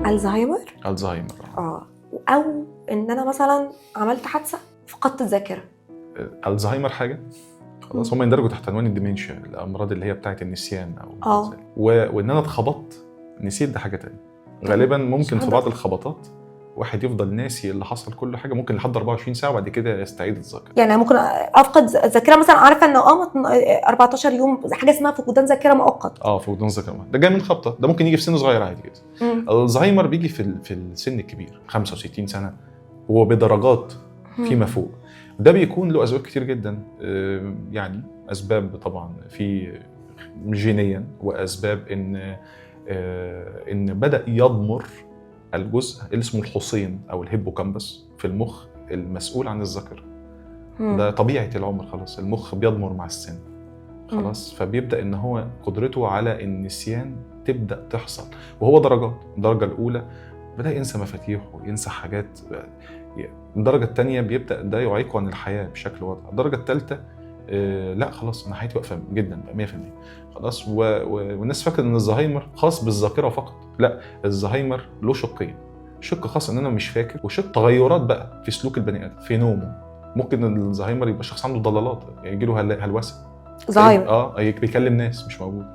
الزهايمر. او ان انا مثلا عملت حادثه فقدت الذاكره. الزهايمر حاجه خلاص، هم يندرجوا تحت عنوان الديمنشيا، الامراض اللي هي بتاعه النسيان او وان انا اتخبطت نسيت، ده حاجه تانية. غالبا ممكن في بعض الخبطات واحد يفضل ناسي اللي حصل كل حاجه، ممكن لحد 24 ساعه وبعد كده يستعيد الذاكره. يعني ممكن افقد ذاكره مثلا، عارفه انه 14 يوم حاجه اسمها فقدان ذاكره مؤقت. فقدان ذاكره ده جاي من خبطه، ده ممكن يجي في سن صغير عادي جدا. الزهايمر بيجي في السن الكبير 65 سنه، هو بدرجات فيما فوق. ده بيكون له اسباب كتير جدا، يعني اسباب طبعا في جينيا، واسباب ان بدا يضمر الجزء اللي اسمه الحصين او الهيبوكامبس في المخ المسؤول عن الذاكره. ده طبيعه العمر، خلاص المخ بيضمر مع السن خلاص. فبيبدا ان هو قدرته على النسيان تبدا تحصل، وهو درجات. الدرجه الاولى بدا ينسى مفاتيحه وينسى حاجات. الدرجه الثانيه بيبدا ده يعيقه عن الحياه بشكل واضح. الدرجه الثالثه لا خلاص انا حياتي واقفه جدا 100% خلاص. والناس فاكره ان الزهايمر خاص بالذاكره فقط. لا، الزهايمر له شقين، شق خاص ان انا مش فاكر، وشق تغيرات بقى في سلوك البني ادم في نومه. ممكن الزهايمر يبقى شخص عنده ضلالات، يعني يجي له هلوسه زهايمر، بيكلم ناس مش موجود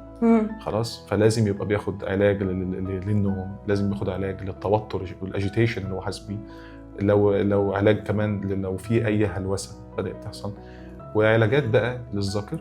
خلاص. فلازم يبقى بياخد علاج للنوم، لازم بياخد علاج للتوتر والاجيتيشن اللي هو حاسس بيه، لو علاج كمان لو في اي هلوسه بدات تحصل، وعلاجات بقى للذاكره